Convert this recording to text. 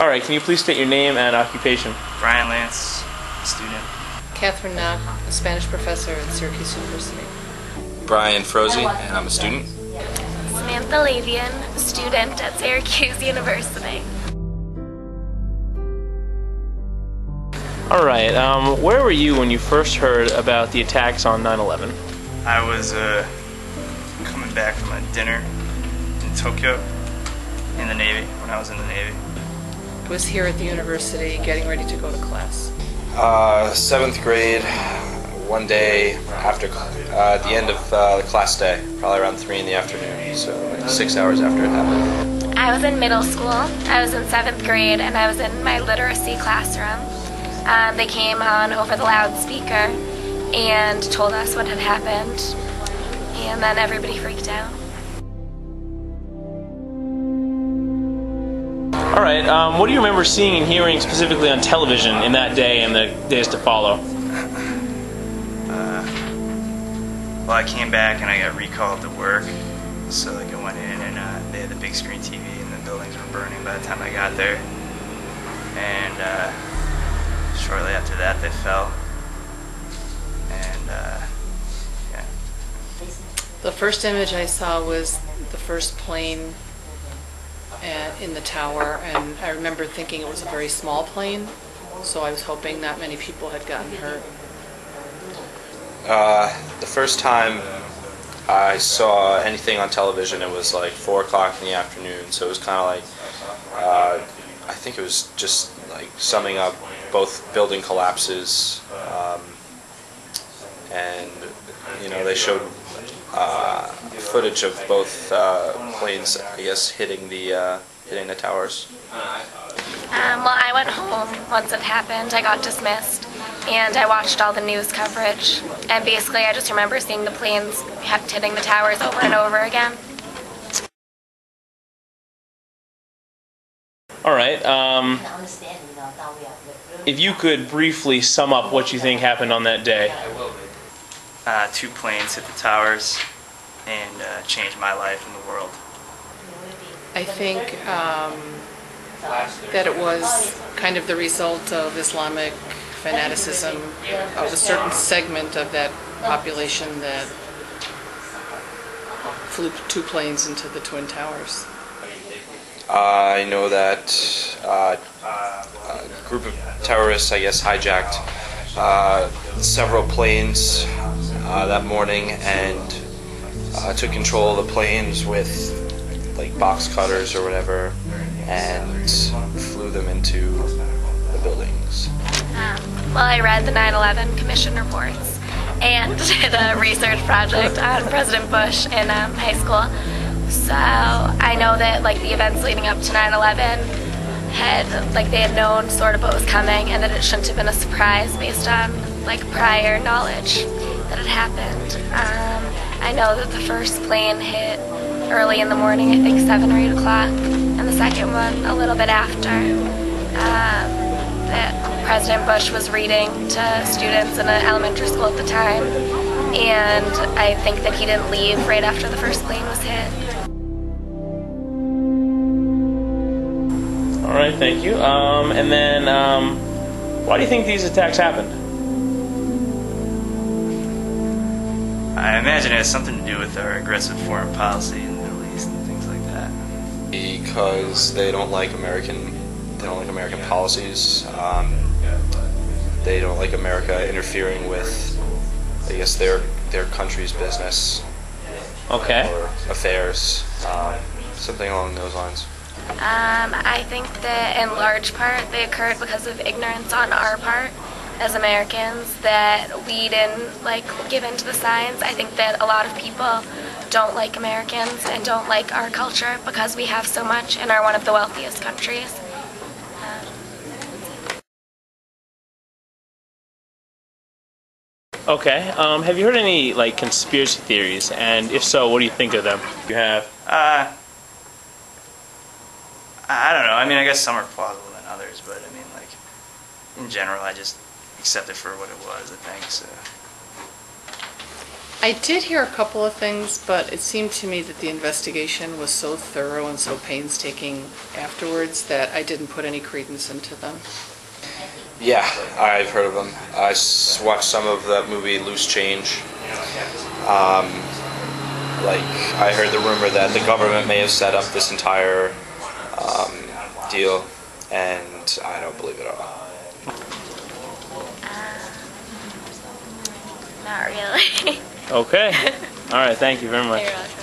All right, can you please state your name and occupation? Brian Lance, student. Catherine Knock, a Spanish professor at Syracuse University. Brian Froese, and I'm a student. Samantha Lavian, student at Syracuse University. All right, where were you when you first heard about the attacks on 9/11? I was coming back from a dinner in Tokyo in the Navy, when I was in the Navy. I was here at the university getting ready to go to class. 7th grade, one day after, at the end of the class day, probably around 3 in the afternoon, so like 6 hours after it happened. I was in middle school. I was in 7th grade and I was in my literacy classroom. They came on over the loudspeaker and told us what had happened, and then everybody freaked out. All right, what do you remember seeing and hearing specifically on television in that day and the days to follow? Well, I came back and I got recalled to work, so like I went in and they had the big screen TV and the buildings were burning by the time I got there. And shortly after that they fell. And yeah. The first image I saw was the first plane in the tower, and I remember thinking it was a very small plane, so I was hoping not many people had gotten hurt. The first time I saw anything on television, it was like 4 o'clock in the afternoon, so it was kind of like, I think it was just like summing up both building collapses, and you know, they showed footage of both planes, I guess, hitting the towers. Well, I went home once it happened. I got dismissed, and I watched all the news coverage. And basically, I just remember seeing the planes hitting the towers over and over again. All right, if you could briefly sum up what you think happened on that day. 2 planes hit the towers and changed my life and the world. I think that it was kind of the result of Islamic fanaticism of a certain segment of that population that flew 2 planes into the Twin Towers. I know that a group of terrorists, I guess, hijacked several planes that morning and took control of the planes with like box cutters or whatever and flew them into the buildings. Well, I read the 9/11 Commission reports and did a research project on President Bush in high school. So I know that like the events leading up to 9/11 they had known sort of what was coming, and that it shouldn't have been a surprise based on like prior knowledge that had happened. I know that the first plane hit early in the morning, I think 7 or 8 o'clock, and the second one a little bit after. That President Bush was reading to students in an elementary school at the time, and I think that he didn't leave right after the first plane was hit. All right, thank you. And then, why do you think these attacks happened? I imagine it has something to do with our aggressive foreign policy in the Middle East and things like that. Because they don't like American policies. They don't like America interfering with, I guess, their country's business. Okay. Or affairs, something along those lines. I think that in large part they occurred because of ignorance on our part as Americans, that we didn't like give in to the signs. I think that a lot of people don't like Americans and don't like our culture because we have so much and are one of the wealthiest countries. Okay, have you heard any like conspiracy theories, and if so, what do you think of them? You have? I don't know. I mean, I guess some are plausible than others, but I mean, like, in general, I just accept it for what it was, I think, so. I did hear a couple of things, but it seemed to me that the investigation was so thorough and so painstaking afterwards that I didn't put any credence into them. Yeah, I've heard of them. Watched some of that movie, Loose Change. Like, I heard the rumor that the government may have set up this entire deal, and I don't believe it at all. Not really. Okay. All right. Thank you very much. You're welcome.